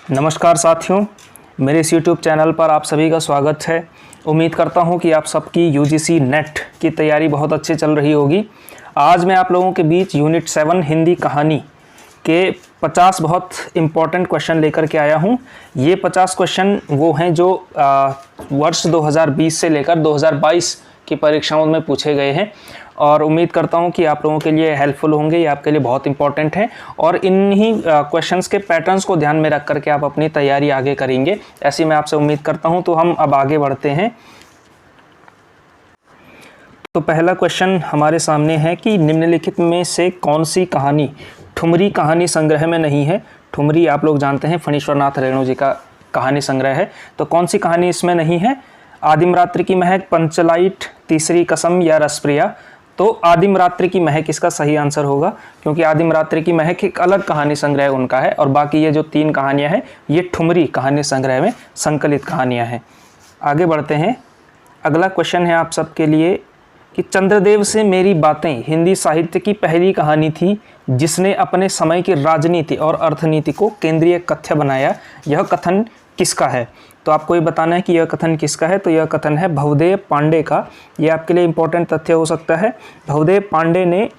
नमस्कार साथियों, मेरे इस YouTube चैनल पर आप सभी का स्वागत है। उम्मीद करता हूं कि आप सबकी UGC नेट की तैयारी बहुत अच्छी चल रही होगी। आज मैं आप लोगों के बीच यूनिट 7 हिंदी कहानी के 50 बहुत इम्पॉर्टेंट क्वेश्चन लेकर के आया हूं। ये 50 क्वेश्चन वो हैं जो वर्ष 2020 से लेकर 2022 की परीक्षाओं में पूछे गए हैं और उम्मीद करता हूं कि आप लोगों के लिए हेल्पफुल होंगे। ये आपके लिए बहुत इंपॉर्टेंट है और इन्हीं क्वेश्चंस के पैटर्न्स को ध्यान में रख करके आप अपनी तैयारी आगे करेंगे, ऐसी मैं आपसे उम्मीद करता हूं। तो हम अब आगे बढ़ते हैं। तो पहला क्वेश्चन हमारे सामने है कि निम्नलिखित में से कौन सी कहानी ठुमरी कहानी संग्रह में नहीं है। ठुमरी आप लोग जानते हैं फणीश्वर नाथ रेणु जी का कहानी संग्रह है, तो कौन सी कहानी इसमें नहीं है। आदिम रात्रि की महक, पंचलाइट, तीसरी कसम या रसप्रिया। तो आदिम रात्रि की महक इसका सही आंसर होगा, क्योंकि आदिम रात्रि की महक एक अलग कहानी संग्रह उनका है और बाकी ये जो 3 कहानियां हैं ये ठुमरी कहानी संग्रह में संकलित कहानियां हैं। आगे बढ़ते हैं। अगला क्वेश्चन है आप सबके लिए कि चंद्रदेव से मेरी बातें हिंदी साहित्य की पहली कहानी थी जिसने अपने समय की राजनीति और अर्थनीति को केंद्रीय कथ्य बनाया। यह कथन किसका है? तो आपको ये बताना है कि यह कथन किसका है। तो यह कथन है भवदेव पांडे का। ये आपके लिए इंपॉर्टेंट तथ्य हो सकता है। भवदेव पांडे ने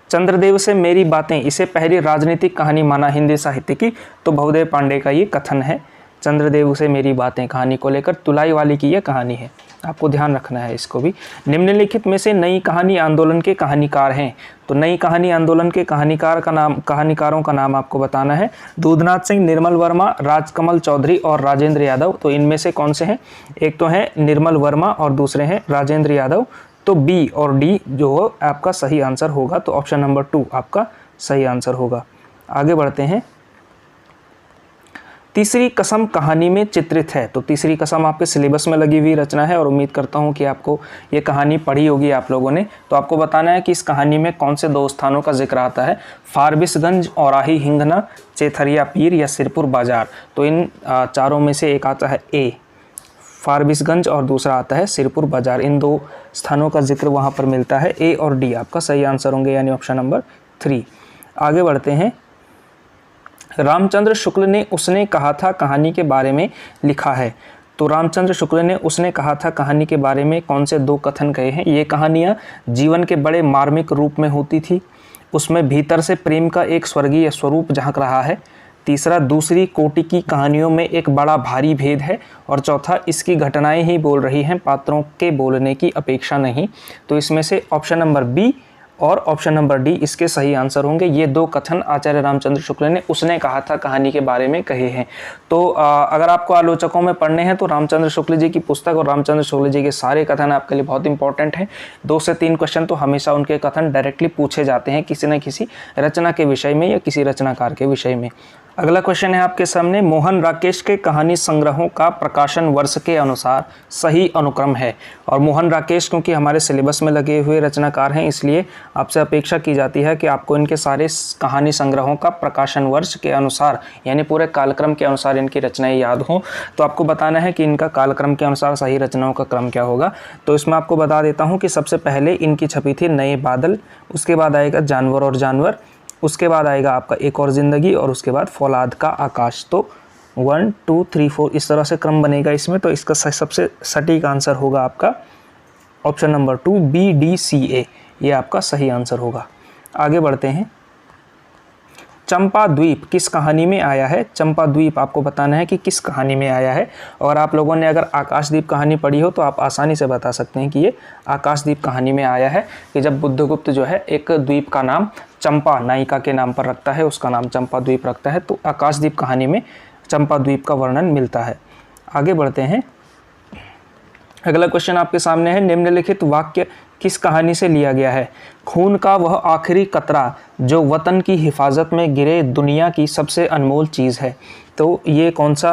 चंद्रदेव से मेरी बातें इसे पहली राजनीतिक कहानी माना हिंदी साहित्य की। तो भवदेव पांडे का ये कथन है। चंद्रदेव से मेरी बातें कहानी को लेकर तुलाई वाली की यह कहानी है, आपको ध्यान रखना है इसको भी। निम्नलिखित में से नई कहानी आंदोलन के कहानीकार हैं। तो नई कहानी आंदोलन के कहानीकारों का नाम आपको बताना है। दूधनाथ सिंह, निर्मल वर्मा, राजकमल चौधरी और राजेंद्र यादव। तो इनमें से कौन से हैं? एक तो है निर्मल वर्मा और दूसरे हैं राजेंद्र यादव। तो बी और डी जो आपका सही आंसर होगा। तो ऑप्शन नंबर 2 आपका सही आंसर होगा। आगे बढ़ते हैं। तीसरी कसम कहानी में चित्रित है। तो तीसरी कसम आपके सिलेबस में लगी हुई रचना है और उम्मीद करता हूं कि आपको ये कहानी पढ़ी होगी आप लोगों ने। तो आपको बताना है कि इस कहानी में कौन से 2 स्थानों का जिक्र आता है। फारबिसगंज, औराही हिंगना, चेथरिया पीर या सिरपुर बाजार। तो इन चारों में से एक आता है ए फारबिसगंज और दूसरा आता है सिरपुर बाजार। इन 2 स्थानों का जिक्र वहाँ पर मिलता है। ए और डी आपका सही आंसर होंगे, यानी ऑप्शन नंबर 3। आगे बढ़ते हैं। रामचंद्र शुक्ल ने उसने कहा था कहानी के बारे में लिखा है। तो रामचंद्र शुक्ल ने उसने कहा था कहानी के बारे में कौन से 2 कथन कहे हैं? ये कहानियाँ जीवन के बड़े मार्मिक रूप में होती थी। उसमें भीतर से प्रेम का एक स्वर्गीय स्वरूप झांक रहा है। तीसरा, दूसरी कोटि की कहानियों में एक बड़ा भारी भेद है। और चौथा, इसकी घटनाएं ही बोल रही हैं, पात्रों के बोलने की अपेक्षा नहीं। तो इसमें से ऑप्शन नंबर बी और ऑप्शन नंबर डी इसके सही आंसर होंगे। ये 2 कथन आचार्य रामचंद्र शुक्ल ने उसने कहा था कहानी के बारे में कहे हैं। तो अगर आपको आलोचकों में पढ़ने हैं तो रामचंद्र शुक्ल जी की पुस्तक और रामचंद्र शुक्ल जी के सारे कथन आपके लिए बहुत इंपॉर्टेंट हैं। 2 से 3 क्वेश्चन तो हमेशा उनके कथन डायरेक्टली पूछे जाते हैं किसी न किसी रचना के विषय में या किसी रचनाकार के विषय में। अगला क्वेश्चन है आपके सामने। मोहन राकेश के कहानी संग्रहों का प्रकाशन वर्ष के अनुसार सही अनुक्रम है। और मोहन राकेश क्योंकि हमारे सिलेबस में लगे हुए रचनाकार हैं, इसलिए आपसे अपेक्षा की जाती है कि आपको इनके सारे कहानी संग्रहों का प्रकाशन वर्ष के अनुसार यानी पूरे कालक्रम के अनुसार इनकी रचनाएं याद हों। तो आपको बताना है कि इनका कालक्रम के अनुसार सही रचनाओं का क्रम क्या होगा। तो इसमें आपको बता देता हूँ कि सबसे पहले इनकी छपी थी नए बादल, उसके बाद आएगा जानवर और जानवर, उसके बाद आएगा आपका एक और ज़िंदगी और उसके बाद फौलाद का आकाश। तो 1 2 3 4 इस तरह से क्रम बनेगा इसमें। तो इसका सबसे सटीक आंसर होगा आपका ऑप्शन नंबर 2 BDCA, ये आपका सही आंसर होगा। आगे बढ़ते हैं। चंपा द्वीप किस कहानी में आया है? चंपा द्वीप आपको बताना है कि किस कहानी में आया है। और आप लोगों ने अगर आकाशदीप कहानी पढ़ी हो तो आप आसानी से बता सकते हैं कि ये आकाशदीप कहानी में आया है कि जब बुद्धगुप्त जो है एक द्वीप का नाम चंपा नायिका के नाम पर रखता है, उसका नाम चंपा द्वीप रखता है। तो आकाशदीप कहानी में चंपा द्वीप का वर्णन मिलता है। आगे बढ़ते हैं। अगला क्वेश्चन आपके सामने है। निम्नलिखित वाक्य किस कहानी से लिया गया है? खून का वह आखिरी कतरा जो वतन की हिफाजत में गिरे दुनिया की सबसे अनमोल चीज़ है। तो ये कौन सा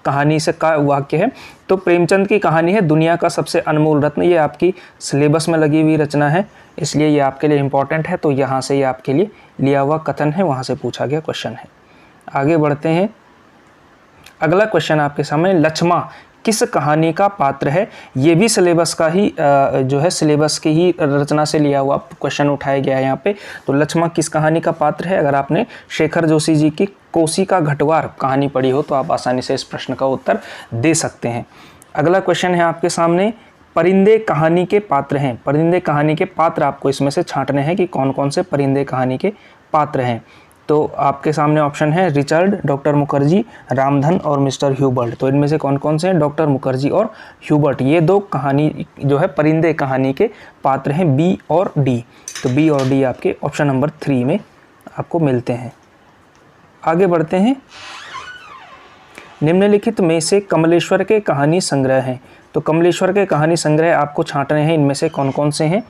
कहानी से का वाक्य है? तो प्रेमचंद की कहानी है दुनिया का सबसे अनमोल रत्न। ये आपकी सिलेबस में लगी हुई रचना है, इसलिए ये आपके लिए इम्पॉर्टेंट है। तो यहाँ से ये आपके लिए लिया हुआ कथन है, वहाँ से पूछा गया क्वेश्चन है। आगे बढ़ते हैं। अगला क्वेश्चन आपके सामने, लक्ष्मा किस कहानी का पात्र है? ये भी सिलेबस का ही जो है सिलेबस की ही रचना से लिया हुआ क्वेश्चन उठाया गया है यहाँ पे। तो लक्ष्मा किस कहानी का पात्र है? अगर आपने शेखर जोशी जी की कोसी का घटवार कहानी पढ़ी हो तो आप आसानी से इस प्रश्न का उत्तर दे सकते हैं। अगला क्वेश्चन है आपके सामने, परिंदे कहानी के पात्र हैं। परिंदे कहानी के पात्र आपको इसमें से छांटने हैं कि कौन कौन से परिंदे कहानी के पात्र हैं। तो आपके सामने ऑप्शन है रिचर्ड, डॉक्टर मुखर्जी, रामधन और मिस्टर ह्यूबर्ट। तो इनमें से कौन कौन से हैं? डॉक्टर मुखर्जी और ह्यूबर्ट, ये दो कहानी जो है परिंदे कहानी के पात्र हैं, बी और डी। तो बी और डी आपके ऑप्शन नंबर 3 में आपको मिलते हैं। आगे बढ़ते हैं, निम्नलिखित में से कमलेश्वर के कहानी संग्रह हैं। तो कमलेश्वर के कहानी संग्रह आपको छांटने हैं, इनमें से कौन कौन से हैं?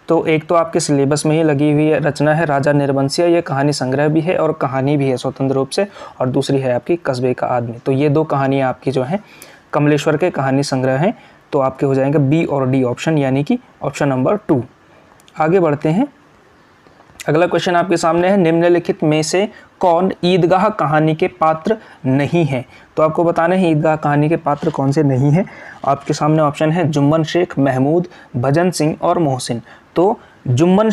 तो एक तो आपके सिलेबस में ही लगी हुई रचना है राजा निर्बंसिया, ये कहानी संग्रह भी है और कहानी भी है स्वतंत्र रूप से, और दूसरी है आपकी कस्बे का आदमी। तो ये दो कहानियाँ आपकी जो हैं कमलेश्वर के कहानी संग्रह हैं। तो आपके हो जाएंगे बी और डी ऑप्शन, यानी कि ऑप्शन नंबर 2। आगे बढ़ते हैं, अगला क्वेश्चन आपके सामने है, निम्नलिखित में से कौन ईदगाह कहानी के पात्र नहीं है? तो आपको बताना है ईदगाह कहानी के पात्र कौन से नहीं हैं। आपके सामने ऑप्शन है जुम्मन शेख, महमूद, भजन सिंह और मोहसिन। तो जुम्मन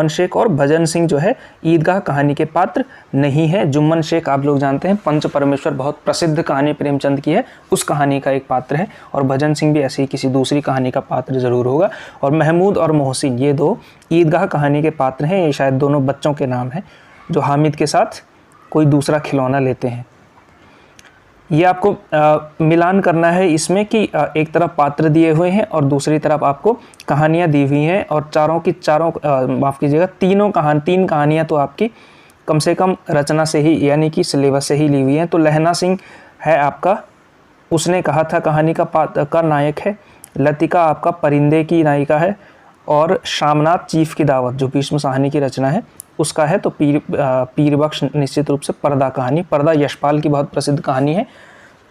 शेख और भजन सिंह जो है ईदगाह कहानी के पात्र नहीं है। जुम्मन शेख आप लोग जानते हैं पंच परमेश्वर बहुत प्रसिद्ध कहानी प्रेमचंद की है, उस कहानी का एक पात्र है, और भजन सिंह भी ऐसी किसी दूसरी कहानी का पात्र जरूर होगा। और महमूद और मोहसिन ये दो ईदगाह कहानी के पात्र हैं। ये शायद दोनों बच्चों के नाम हैं जो हामिद के साथ कोई दूसरा खिलौना लेते हैं। ये आपको मिलान करना है इसमें कि एक तरफ पात्र दिए हुए हैं और दूसरी तरफ आपको कहानियाँ दी हुई हैं, और चारों की चारों माफ़ कीजिएगा तीन कहानियाँ तो आपकी कम से कम रचना से ही यानी कि सिलेबस से ही ली हुई हैं। तो लहना सिंह है आपका, उसने कहा था कहानी का नायक है। लतिका आपका परिंदे की नायिका है, और शामनाथ चीफ की दावत जो भीष्म साहनी की रचना है उसका है। तो पीर बख्श निश्चित रूप से पर्दा कहानी, पर्दा यशपाल की बहुत प्रसिद्ध कहानी है,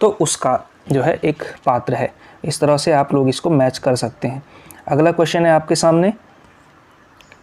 तो उसका जो है एक पात्र है। इस तरह से आप लोग इसको मैच कर सकते हैं। अगला क्वेश्चन है आपके सामने,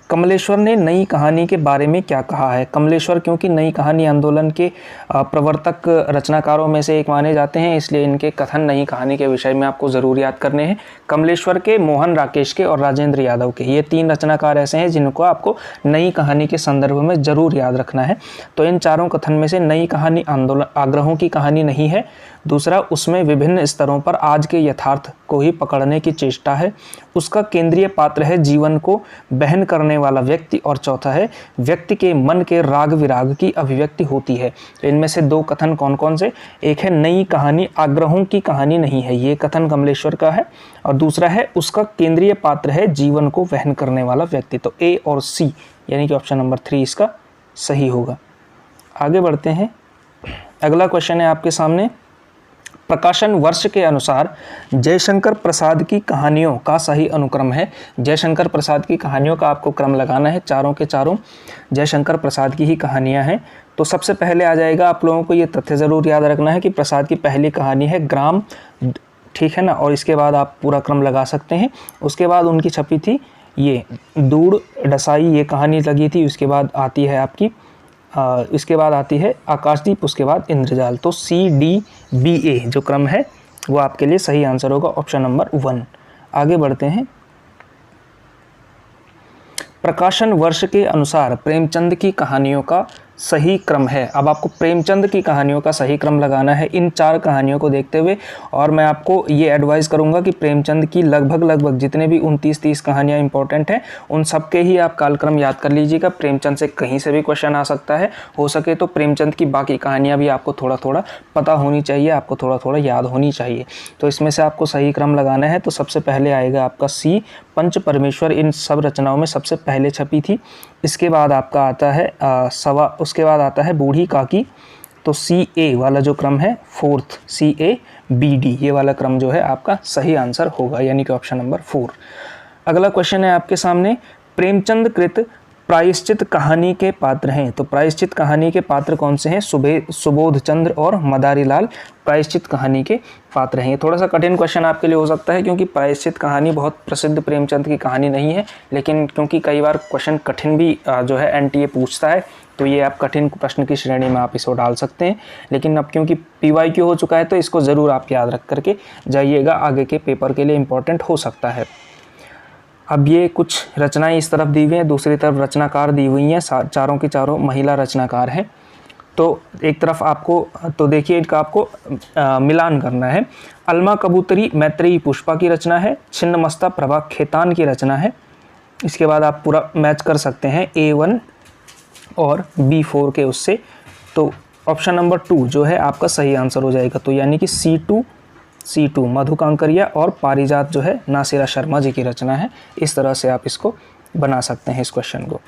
कमलेश्वर ने नई कहानी के बारे में क्या कहा है? कमलेश्वर क्योंकि नई कहानी आंदोलन के प्रवर्तक रचनाकारों में से एक माने जाते हैं, इसलिए इनके कथन नई कहानी के विषय में आपको ज़रूर याद करने हैं। कमलेश्वर के, मोहन राकेश के और राजेंद्र यादव के, ये 3 रचनाकार ऐसे हैं जिनको आपको नई कहानी के संदर्भ में ज़रूर याद रखना है। तो इन चारों कथन में से नई कहानी आंदोलन आग्रहों की कहानी नहीं है। दूसरा, उसमें विभिन्न स्तरों पर आज के यथार्थ को ही पकड़ने की चेष्टा है। उसका केंद्रीय पात्र है जीवन को बहन करने वाला व्यक्ति, और चौथा है व्यक्ति के मन के राग विराग की अभिव्यक्ति होती है। तो इनमें से 2 कथन कौन कौन से? एक है नई कहानी आग्रहों की कहानी नहीं है, ये कथन कमलेश्वर का है, और दूसरा है उसका केंद्रीय पात्र है जीवन को वहन करने वाला व्यक्ति। तो ए और सी यानी कि ऑप्शन नंबर 3 इसका सही होगा। आगे बढ़ते हैं, अगला क्वेश्चन है आपके सामने, प्रकाशन वर्ष के अनुसार जयशंकर प्रसाद की कहानियों का सही अनुक्रम है। जयशंकर प्रसाद की कहानियों का आपको क्रम लगाना है, चारों के चारों जयशंकर प्रसाद की ही कहानियां हैं। तो सबसे पहले आ जाएगा, आप लोगों को ये तथ्य ज़रूर याद रखना है कि प्रसाद की पहली कहानी है ग्राम, ठीक है ना, और इसके बाद आप पूरा क्रम लगा सकते हैं। उसके बाद उनकी छपी थी ये दूड़ डसाई, ये कहानी लगी थी। उसके बाद आती है आपकी इसके बाद आती है आकाशदीप, उसके बाद इंद्रजाल। तो CDBA जो क्रम है वो आपके लिए सही आंसर होगा, ऑप्शन नंबर 1। आगे बढ़ते हैं, प्रकाशन वर्ष के अनुसार प्रेमचंद की कहानियों का सही क्रम है। अब आपको प्रेमचंद की कहानियों का सही क्रम लगाना है इन 4 कहानियों को देखते हुए, और मैं आपको ये एडवाइस करूंगा कि प्रेमचंद की लगभग जितने भी 29-30 कहानियां इंपॉर्टेंट हैं उन सब के ही आप कालक्रम याद कर लीजिएगा। प्रेमचंद से कहीं से भी क्वेश्चन आ सकता है, हो सके तो प्रेमचंद की बाकी कहानियाँ भी आपको थोड़ा थोड़ा पता होनी चाहिए, आपको थोड़ा थोड़ा याद होनी चाहिए। तो इसमें से आपको सही क्रम लगाना है। तो सबसे पहले आएगा आपका C, पंच परमेश्वर इन सब रचनाओं में सबसे पहले छपी थी। इसके बाद आपका आता है उसके बाद आता है बूढ़ी काकी। तो CA वाला जो क्रम है 4th CABD, ये वाला क्रम जो है आपका सही आंसर होगा, यानी कि ऑप्शन नंबर 4। अगला क्वेश्चन है आपके सामने, प्रेमचंद कृत प्रायश्चित कहानी के पात्र हैं। तो प्रायश्चित कहानी के पात्र कौन से हैं? सुबोध चंद्र और मदारीलाल प्रायश्चित कहानी के पात्र हैं। थोड़ा सा कठिन क्वेश्चन आपके लिए हो सकता है, क्योंकि प्रायश्चित कहानी बहुत प्रसिद्ध प्रेमचंद की कहानी नहीं है, लेकिन क्योंकि कई बार क्वेश्चन कठिन भी जो है NTA पूछता है, तो ये आप कठिन प्रश्न की श्रेणी में आप इसको डाल सकते हैं। लेकिन अब क्योंकि PYQ हो चुका है तो इसको ज़रूर आप याद रख करके जाइएगा, आगे के पेपर के लिए इम्पोर्टेंट हो सकता है। अब ये कुछ रचनाएं इस तरफ दी हुई हैं, दूसरी तरफ रचनाकार दी हुई हैं, चारों की चारों महिला रचनाकार हैं। तो एक तरफ आपको, तो देखिए इनका आपको मिलान करना है। अलमा कबूतरी मैत्रेयी पुष्पा की रचना है, छिन्नमस्ता प्रभा खेतान की रचना है। इसके बाद आप पूरा मैच कर सकते हैं A1 और B4 के उससे, तो ऑप्शन नंबर 2 जो है आपका सही आंसर हो जाएगा। तो यानी कि C2 मधु कांकरिया और पारिजात जो है नासिरा शर्मा जी की रचना है। इस तरह से आप इसको बना सकते हैं इस क्वेश्चन को।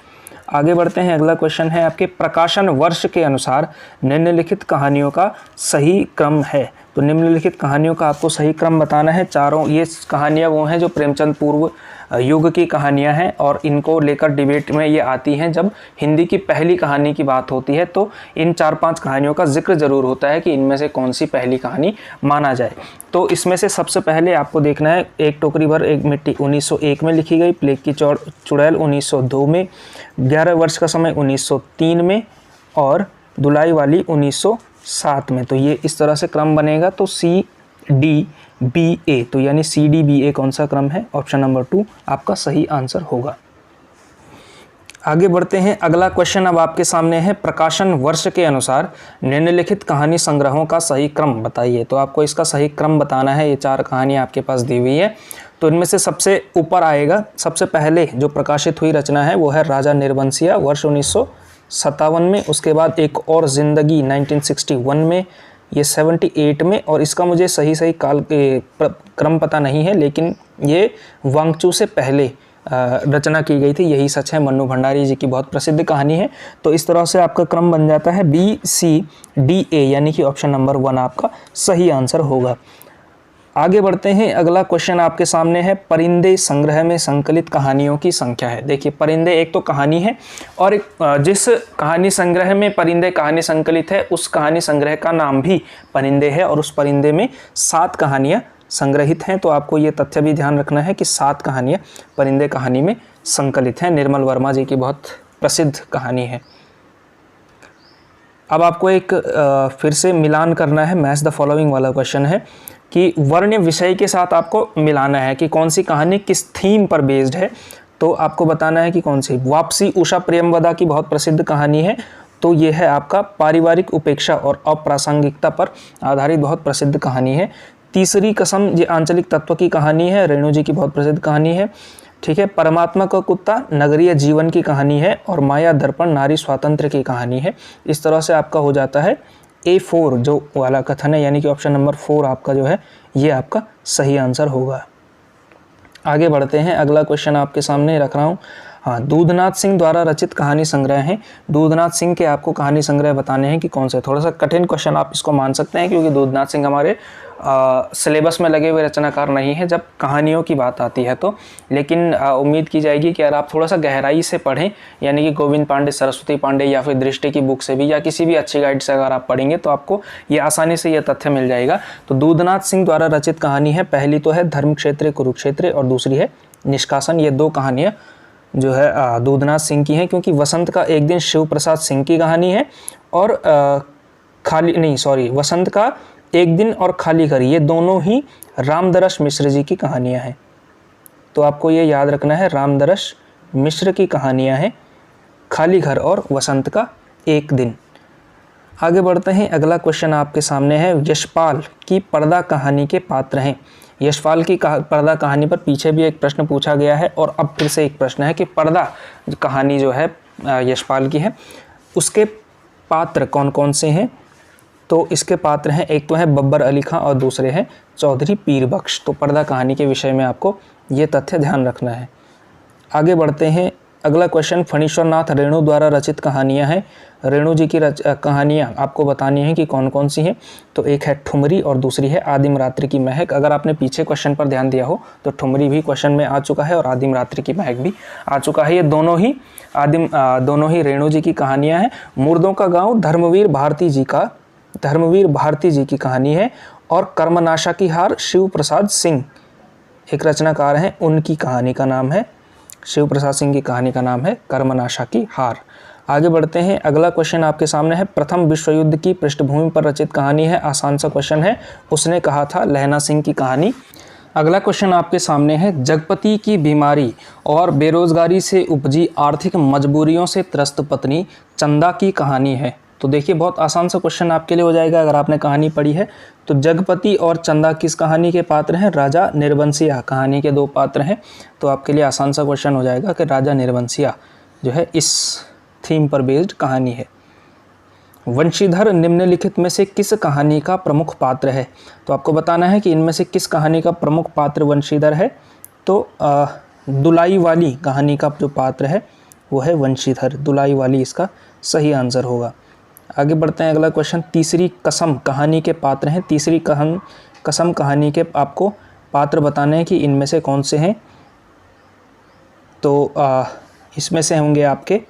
आगे बढ़ते हैं, अगला क्वेश्चन है आपके प्रकाशन वर्ष के अनुसार निम्नलिखित कहानियों का सही क्रम है। तो निम्नलिखित कहानियों का आपको सही क्रम बताना है। चारों ये कहानियाँ वो हैं जो प्रेमचंद पूर्व युग की कहानियाँ हैं और इनको लेकर डिबेट में ये आती हैं जब हिंदी की पहली कहानी की बात होती है। तो इन 4-5 कहानियों का जिक्र ज़रूर होता है कि इनमें से कौन सी पहली कहानी माना जाए। तो इसमें से सबसे पहले आपको देखना है एक टोकरी भर एक मिट्टी 1901 में लिखी गई, प्लेग की चुड़ैल 1902 में, 11 वर्ष का समय 1903 में और दुलाई वाली 1907 में। तो ये इस तरह से क्रम बनेगा। तो CDBA, तो यानी CDBA कौन सा क्रम है? ऑप्शन नंबर 2 आपका सही आंसर होगा। आगे बढ़ते हैं, अगला क्वेश्चन अब आपके सामने है प्रकाशन वर्ष के अनुसार निम्नलिखित कहानी संग्रहों का सही क्रम बताइए। तो आपको इसका सही क्रम बताना है। ये 4 कहानियाँ आपके पास दी हुई है। तो इनमें से सबसे ऊपर आएगा, सबसे पहले जो प्रकाशित हुई रचना है वो है राजा निर्बंसिया वर्ष 1957 में। उसके बाद एक और ज़िंदगी 1961 में, ये 78 में, और इसका मुझे सही काल क्रम पता नहीं है, लेकिन ये वांगचू से पहले रचना की गई थी, यही सच है। मन्नू भंडारी जी की बहुत प्रसिद्ध कहानी है। तो इस तरह से आपका क्रम बन जाता है BCDA, यानी कि ऑप्शन नंबर 1 आपका सही आंसर होगा। आगे बढ़ते हैं, अगला क्वेश्चन आपके सामने है परिंदे संग्रह में संकलित कहानियों की संख्या है। देखिए परिंदे एक तो कहानी है और एक जिस कहानी संग्रह में परिंदे कहानी संकलित है उस कहानी संग्रह का नाम भी परिंदे है और उस परिंदे में 7 कहानियाँ संग्रहित हैं। तो आपको ये तथ्य भी ध्यान रखना है कि 7 कहानियाँ परिंदे कहानी में संकलित हैं। निर्मल वर्मा जी की बहुत प्रसिद्ध कहानी है। अब आपको एक फिर से मिलान करना है, मैच द फॉलोइंग वाला क्वेश्चन है कि वर्ण विषय के साथ आपको मिलाना है कि कौन सी कहानी किस थीम पर बेस्ड है। तो आपको बताना है कि कौन सी। वापसी उषा प्रेमवदा की बहुत प्रसिद्ध कहानी है, तो ये है आपका पारिवारिक उपेक्षा और अप्रासंगिकता पर आधारित बहुत प्रसिद्ध कहानी है। तीसरी कसम ये आंचलिक तत्व की कहानी है, रेणु जी की बहुत प्रसिद्ध कहानी है। ठीक है, परमात्मा का कुत्ता नगरीय जीवन की कहानी है और माया दर्पण नारी स्वातंत्र्य की कहानी है। इस तरह से आपका हो जाता है A4 जो वाला कथन है, यानी कि ऑप्शन नंबर 4 आपका जो है ये आपका सही आंसर होगा। आगे बढ़ते हैं, अगला क्वेश्चन आपके सामने रख रहा हूँ। हाँ, दूधनाथ सिंह द्वारा रचित कहानी संग्रह हैं। दूधनाथ सिंह के आपको कहानी संग्रह बताने हैं कि कौन से। थोड़ा सा कठिन क्वेश्चन आप इसको मान सकते हैं क्योंकि दूधनाथ सिंह हमारे सिलेबस में लगे हुए रचनाकार नहीं है जब कहानियों की बात आती है तो। लेकिन उम्मीद की जाएगी कि अगर आप थोड़ा सा गहराई से पढ़ें, यानी कि गोविंद पांडे, सरस्वती पांडे या फिर दृष्टि की बुक से भी या किसी भी अच्छी गाइड से अगर आप पढ़ेंगे तो आपको ये आसानी से ये तथ्य मिल जाएगा। तो दूधनाथ सिंह द्वारा रचित कहानी है, पहली तो है धर्म क्षेत्र कुरुक्षेत्र और दूसरी है निष्कासन। ये 2 कहानियाँ जो है दूधनाथ सिंह की हैं, क्योंकि वसंत का एक दिन शिव प्रसाद सिंह की कहानी है और वसंत का एक दिन और खाली घर, ये दोनों ही रामदरस मिश्र जी की कहानियां हैं। तो आपको ये याद रखना है, रामदरस मिश्र की कहानियां हैं, खाली घर और वसंत का एक दिन। आगे बढ़ते हैं, अगला क्वेश्चन आपके सामने है यशपाल की पर्दा कहानी के पात्र हैं। यशपाल की पर्दा कहानी पर पीछे भी एक प्रश्न पूछा गया है और अब फिर से एक प्रश्न है कि पर्दा कहानी जो है यशपाल की है उसके पात्र कौन कौन से हैं। तो इसके पात्र हैं, एक तो है बब्बर अली खां और दूसरे हैं चौधरी पीर बख्श। तो पर्दा कहानी के विषय में आपको ये तथ्य ध्यान रखना है। आगे बढ़ते हैं, अगला क्वेश्चन फणीश्वर नाथ रेणु द्वारा रचित कहानियां हैं। रेणु जी की कहानियां आपको बतानी है कि कौन कौन सी हैं। तो एक है ठुमरी और दूसरी है आदिम रात्रि की महक। अगर आपने पीछे क्वेश्चन पर ध्यान दिया हो तो ठुमरी भी क्वेश्चन में आ चुका है और आदिम रात्रि की महक भी आ चुका है। ये दोनों ही रेणु जी की कहानियाँ हैं। मुर्दों का गाँव धर्मवीर भारती जी की कहानी है और कर्मनाशा की हार शिव प्रसाद सिंह एक रचनाकार हैं, उनकी कहानी का नाम है, शिव प्रसाद सिंह की कहानी का नाम है कर्मनाशा की हार। आगे बढ़ते हैं, अगला क्वेश्चन आपके सामने है प्रथम विश्व युद्ध की पृष्ठभूमि पर रचित कहानी है। आसान सा क्वेश्चन है, उसने कहा था, लहना सिंह की कहानी। अगला क्वेश्चन आपके सामने है जगपति की बीमारी और बेरोजगारी से उपजी आर्थिक मजबूरियों से त्रस्त पत्नी चंदा की कहानी है। तो देखिए बहुत आसान सा क्वेश्चन आपके लिए हो जाएगा अगर आपने कहानी पढ़ी है। तो जगपति और चंदा किस कहानी के पात्र हैं? राजा निर्वंशिया कहानी के 2 पात्र हैं। तो आपके लिए आसान सा क्वेश्चन हो जाएगा कि राजा निर्वंशिया जो है इस थीम पर बेस्ड कहानी है। वंशीधर निम्नलिखित में से किस कहानी का प्रमुख पात्र है? तो आपको बताना है कि इनमें से किस कहानी का प्रमुख पात्र वंशीधर है। तो दुलाई वाली कहानी का जो पात्र है वो है वंशीधर। दुलाई वाली इसका सही आंसर होगा। आगे बढ़ते हैं, अगला क्वेश्चन। तीसरी कसम कहानी के पात्र हैं। तीसरी कसम कहानी के आपको पात्र बताने हैं कि इनमें से कौन से हैं। तो इसमें से होंगे आपके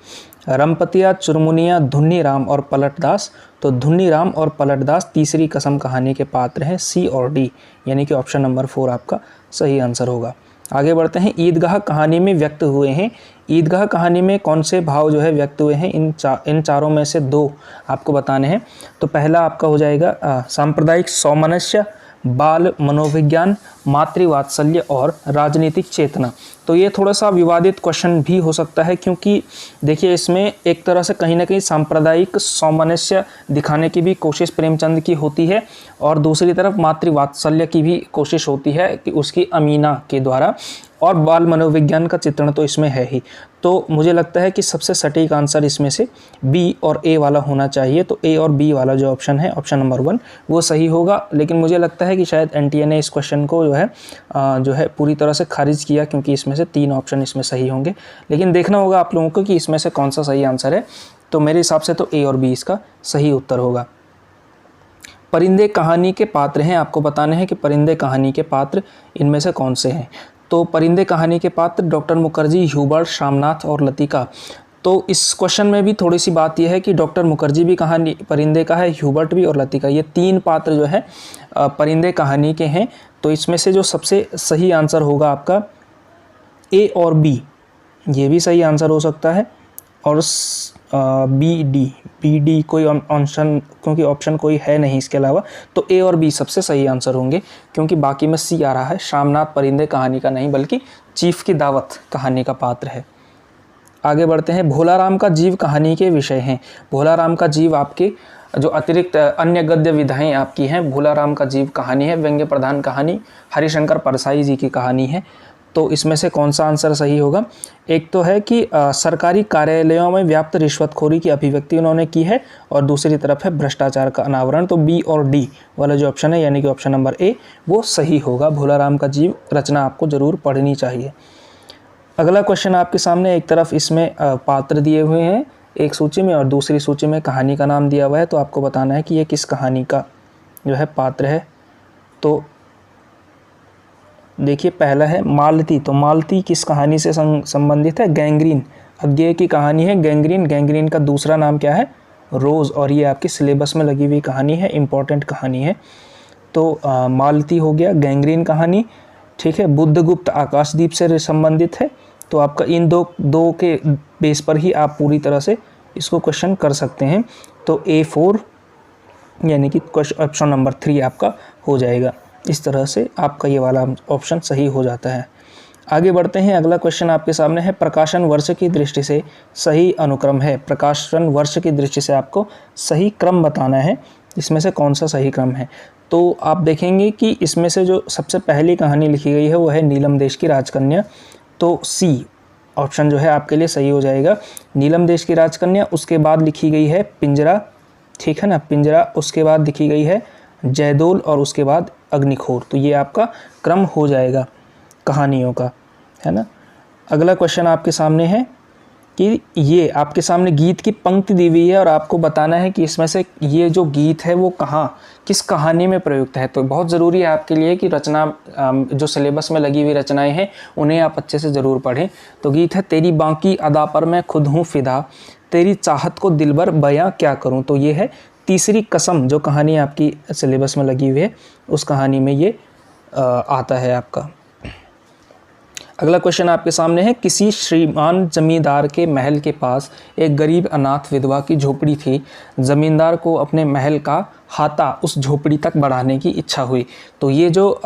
रमपतिया, चुरमुनिया, धुन्नीराम और पलटदास। तो धुन्नीराम और पलटदास तीसरी कसम कहानी के पात्र हैं। सी और डी यानी कि ऑप्शन नंबर 4 आपका सही आंसर होगा। आगे बढ़ते हैं, ईदगाह कहानी में व्यक्त हुए हैं। ईदगाह कहानी में कौन से भाव जो है व्यक्त हुए हैं? इन चारों में से 2 आपको बताने हैं। तो पहला आपका हो जाएगा सांप्रदायिक सौमनस्य, बाल मनोविज्ञान, मातृवात्सल्य और राजनीतिक चेतना। तो ये थोड़ा सा विवादित क्वेश्चन भी हो सकता है, क्योंकि देखिए इसमें एक तरह से कहीं ना कहीं सांप्रदायिक सौमनस्य दिखाने की भी कोशिश प्रेमचंद की होती है और दूसरी तरफ मातृवात्सल्य की भी कोशिश होती है कि उसकी अमीना के द्वारा, और बाल मनोविज्ञान का चित्रण तो इसमें है ही। तो मुझे लगता है कि सबसे सटीक आंसर इसमें से बी और ए वाला होना चाहिए। तो ए और बी वाला जो ऑप्शन है, ऑप्शन नंबर 1, वो सही होगा। लेकिन मुझे लगता है कि शायद एनटीए ने इस क्वेश्चन को जो है पूरी तरह से खारिज किया, क्योंकि इसमें से 3 ऑप्शन इसमें सही होंगे। लेकिन देखना होगा आप लोगों को कि इसमें से कौन सा सही आंसर है। तो मेरे हिसाब से तो ए और बी इसका सही उत्तर होगा। परिंदे कहानी के पात्र हैं। आपको बताने हैं कि परिंदे कहानी के पात्र इनमें से कौन से हैं। तो परिंदे कहानी के पात्र डॉक्टर मुखर्जी, ह्यूबर्ट, श्यामनाथ और लतिका। तो इस क्वेश्चन में भी थोड़ी सी बात यह है कि डॉक्टर मुखर्जी भी कहानी परिंदे का है, ह्यूबर्ट भी और लतिका, ये 3 पात्र जो है परिंदे कहानी के हैं। तो इसमें से जो सबसे सही आंसर होगा आपका ए और बी, ये भी सही आंसर हो सकता है, और बी डी कोई ऑप्शन, क्योंकि ऑप्शन कोई है नहीं इसके अलावा, तो ए और बी सबसे सही आंसर होंगे, क्योंकि बाकी में सी आ रहा है। श्यामनाथ परिंदे कहानी का नहीं बल्कि चीफ की दावत कहानी का पात्र है। आगे बढ़ते हैं, भोलाराम का जीव कहानी के विषय हैं। भोलाराम का जीव आपके जो अतिरिक्त अन्य गद्य विधाएं आपकी हैं, भोलाराम का जीव कहानी है, व्यंग्य प्रधान कहानी, हरिशंकर परसाई जी की कहानी है। तो इसमें से कौन सा आंसर सही होगा? एक तो है कि सरकारी कार्यालयों में व्याप्त रिश्वतखोरी की अभिव्यक्ति उन्होंने की है, और दूसरी तरफ है भ्रष्टाचार का अनावरण। तो बी और डी वाला जो ऑप्शन है यानी कि ऑप्शन नंबर ए वो सही होगा। भोलाराम का जीव रचना आपको ज़रूर पढ़नी चाहिए। अगला क्वेश्चन आपके सामने, एक तरफ इसमें पात्र दिए हुए हैं एक सूची में और दूसरी सूची में कहानी का नाम दिया हुआ है। तो आपको बताना है कि ये किस कहानी का जो है पात्र है। तो देखिए पहला है मालती। तो मालती किस कहानी से संबंधित है? गैंग्रीन, अज्ञेय की कहानी है गैंग्रीन। गैंग्रीन का दूसरा नाम क्या है? रोज़, और ये आपकी सिलेबस में लगी हुई कहानी है, इम्पॉर्टेंट कहानी है। तो मालती हो गया, गैंग्रीन कहानी, ठीक है। बुद्धगुप्त आकाशदीप से संबंधित है। तो आपका इन दो के बेस पर ही आप पूरी तरह से इसको क्वेश्चन कर सकते हैं। तो A4 यानी कि ऑप्शन नंबर 3 आपका हो जाएगा। इस तरह से आपका ये वाला ऑप्शन सही हो जाता है। आगे बढ़ते हैं, अगला क्वेश्चन आपके सामने है, प्रकाशन वर्ष की दृष्टि से सही अनुक्रम है। प्रकाशन वर्ष की दृष्टि से आपको सही क्रम बताना है, इसमें से कौन सा सही क्रम है। तो आप देखेंगे कि इसमें से जो सबसे पहली कहानी लिखी गई है वो है नीलम देश की राजकन्या। तो सी ऑप्शन जो है आपके लिए सही हो जाएगा, नीलम देश की राजकन्या। उसके बाद लिखी गई है पिंजरा, ठीक है ना, पिंजरा। उसके बाद लिखी गई है जयदोल और उसके बाद अग्निखोर। तो ये आपका क्रम हो जाएगा कहानियों का, है ना। अगला क्वेश्चन आपके सामने है कि ये आपके सामने गीत की पंक्ति दी हुई है और आपको बताना है कि इसमें से ये जो गीत है वो कहाँ किस कहानी में प्रयुक्त है। तो बहुत ज़रूरी है आपके लिए कि रचना जो सिलेबस में लगी हुई रचनाएं हैं उन्हें आप अच्छे से ज़रूर पढ़ें। तो गीत है, तेरी बांकी अदा पर मैं खुद हूँ फिदा, तेरी चाहत को दिलबर बयां क्या करूँ। तो ये है तीसरी कसम, जो कहानी आपकी सिलेबस में लगी हुई है उस कहानी में ये आता है आपका। अगला क्वेश्चन आपके सामने है, किसी श्रीमान जमींदार के महल के पास एक गरीब अनाथ विधवा की झोपड़ी थी। जमींदार को अपने महल का हाता उस झोपड़ी तक बढ़ाने की इच्छा हुई। तो ये जो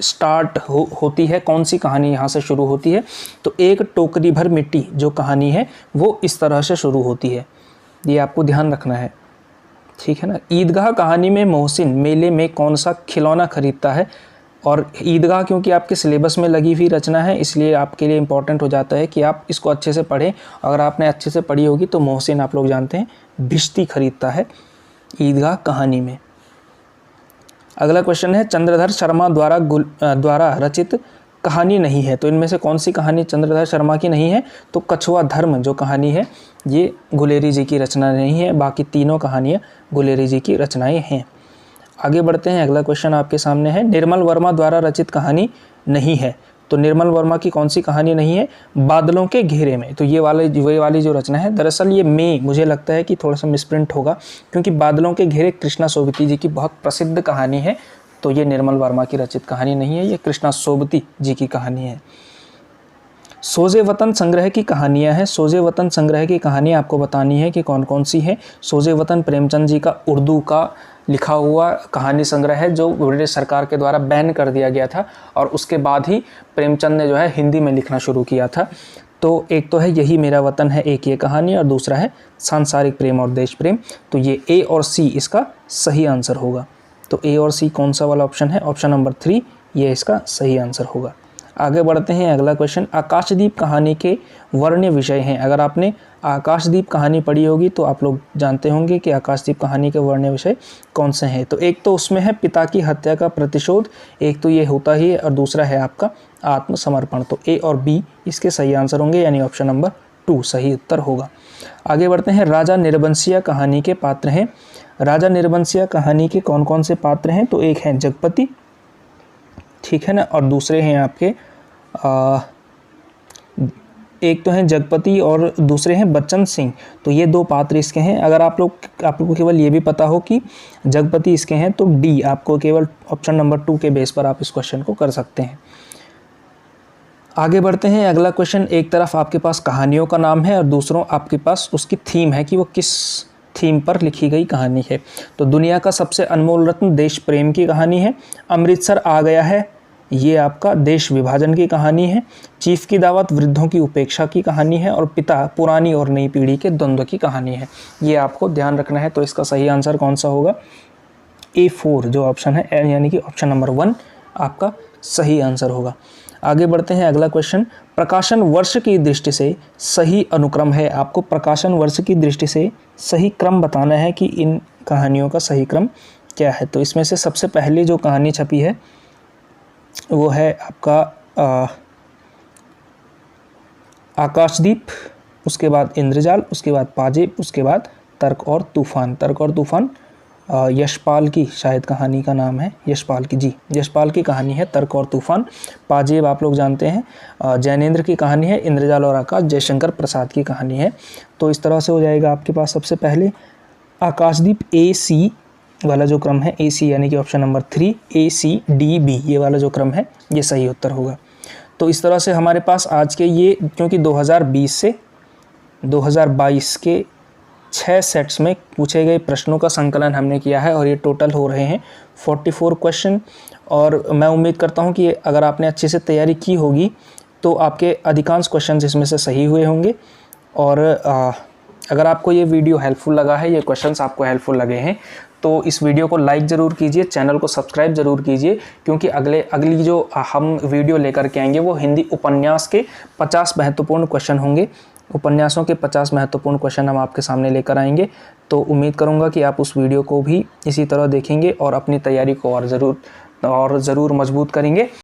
स्टार्ट होती है, कौन सी कहानी यहाँ से शुरू होती है? तो एक टोकरी भर मिट्टी जो कहानी है वो इस तरह से शुरू होती है। ये आपको ध्यान रखना है, ठीक है ना। ईदगाह कहानी में मोहसिन मेले में कौन सा खिलौना खरीदता है, और ईदगाह क्योंकि आपके सिलेबस में लगी हुई रचना है इसलिए आपके लिए इम्पॉर्टेंट हो जाता है कि आप इसको अच्छे से पढ़ें। अगर आपने अच्छे से पढ़ी होगी तो मोहसिन आप लोग जानते हैं भिश्ती खरीदता है ईदगाह कहानी में। अगला क्वेश्चन है चंद्रधर शर्मा द्वारा रचित कहानी नहीं है, तो इनमें से कौन सी कहानी चंद्रधर शर्मा की नहीं है, तो कछुआ धर्म जो कहानी है ये गुलेरी जी की रचना नहीं है, बाकी तीनों कहानियाँ गुलेरी जी की रचनाएं हैं। आगे बढ़ते हैं, अगला क्वेश्चन आपके सामने है निर्मल वर्मा द्वारा रचित कहानी नहीं है, तो निर्मल वर्मा की कौन सी कहानी नहीं है, बादलों के घेरे में। तो ये वाली जो रचना है, दरअसल ये मुझे लगता है कि थोड़ा सा मिसप्रिंट होगा क्योंकि बादलों के घेरे कृष्णा सोबती जी की बहुत प्रसिद्ध कहानी है, तो ये निर्मल वर्मा की रचित कहानी नहीं है, ये कृष्णा सोबती जी की कहानी है। सोजे वतन संग्रह की कहानियां हैं, सोजे वतन संग्रह की कहानियां आपको बतानी है कि कौन कौन सी है। सोजे वतन प्रेमचंद जी का उर्दू का लिखा हुआ कहानी संग्रह है जो ब्रिटिश सरकार के द्वारा बैन कर दिया गया था और उसके बाद ही प्रेमचंद ने जो है हिंदी में लिखना शुरू किया था। तो एक तो है यही मेरा वतन है, एक ये कहानी, और दूसरा है सांसारिक प्रेम और देश प्रेम। तो ये ए और सी इसका सही आंसर होगा। तो ए और सी कौन सा वाला ऑप्शन है, ऑप्शन नंबर 3 ये इसका सही आंसर होगा। आगे बढ़ते हैं, अगला क्वेश्चन आकाशदीप कहानी के वर्ण्य विषय हैं। अगर आपने आकाशदीप कहानी पढ़ी होगी तो आप लोग जानते होंगे कि आकाशदीप कहानी के वर्ण्य विषय कौन से हैं। तो एक तो उसमें है पिता की हत्या का प्रतिशोध, एक तो ये होता ही है, और दूसरा है आपका आत्मसमर्पण। तो ए और बी इसके सही आंसर होंगे, यानी ऑप्शन नंबर 2 सही उत्तर होगा। आगे बढ़ते हैं, राजा निरबंसिया कहानी के पात्र हैं। राजा निरबंसिया कहानी के कौन कौन से पात्र हैं, तो एक है जगपति, ठीक है ना, और दूसरे हैं आपके एक तो हैं जगपति और दूसरे हैं बच्चन सिंह। तो ये 2 पात्र इसके हैं। अगर आप लोगों को केवल ये भी पता हो कि जगपति इसके हैं तो डी आपको केवल ऑप्शन नंबर 2 के बेस पर आप इस क्वेश्चन को कर सकते हैं। आगे बढ़ते हैं, अगला क्वेश्चन एक तरफ आपके पास कहानियों का नाम है और दूसरों आपके पास उसकी थीम है कि वो किस थीम पर लिखी गई कहानी है। तो दुनिया का सबसे अनमोल रत्न देश प्रेम की कहानी है, अमृतसर आ गया है ये आपका देश विभाजन की कहानी है, चीफ की दावत वृद्धों की उपेक्षा की कहानी है, और पिता पुरानी और नई पीढ़ी के द्वंद्व की कहानी है। ये आपको ध्यान रखना है। तो इसका सही आंसर कौन सा होगा, A4 जो ऑप्शन है, यानी कि ऑप्शन नंबर 1 आपका सही आंसर होगा। आगे बढ़ते हैं, अगला क्वेश्चन प्रकाशन वर्ष की दृष्टि से सही अनुक्रम है। आपको प्रकाशन वर्ष की दृष्टि से सही क्रम बताना है कि इन कहानियों का सही क्रम क्या है। तो इसमें से सबसे पहले जो कहानी छपी है वो है आपका आकाशदीप, उसके बाद इंद्रजाल, उसके बाद पाजेब, उसके बाद तर्क और तूफान। तर्क और तूफान यशपाल की शायद कहानी का नाम है, यशपाल की, जी यशपाल की कहानी है तर्क और तूफान। पाजेब आप लोग जानते हैं जैनेन्द्र की कहानी है, इंद्रजाल और आकाश जयशंकर प्रसाद की कहानी है। तो इस तरह से हो जाएगा आपके पास सबसे पहले आकाशदीप AC वाला जो क्रम है, AC यानी कि ऑप्शन नंबर 3 ACDB ये वाला जो क्रम है ये सही उत्तर होगा। तो इस तरह से हमारे पास आज के ये, क्योंकि 2020 से 2022 के 6 सेट्स में पूछे गए प्रश्नों का संकलन हमने किया है और ये टोटल हो रहे हैं 44 क्वेश्चन। और मैं उम्मीद करता हूँ कि अगर आपने अच्छे से तैयारी की होगी तो आपके अधिकांश क्वेश्चन इसमें से सही हुए होंगे। और अगर आपको ये वीडियो हेल्पफुल लगा है, ये क्वेश्चंस आपको हेल्पफुल लगे हैं, तो इस वीडियो को लाइक ज़रूर कीजिए, चैनल को सब्सक्राइब ज़रूर कीजिए, क्योंकि अगली जो हम वीडियो लेकर के आएंगे वो हिंदी उपन्यास के 50 महत्वपूर्ण क्वेश्चन होंगे। उपन्यासों के 50 महत्वपूर्ण क्वेश्चन हम आपके सामने लेकर आएंगे। तो उम्मीद करूंगा कि आप उस वीडियो को भी इसी तरह देखेंगे और अपनी तैयारी को और ज़रूर मजबूत करेंगे।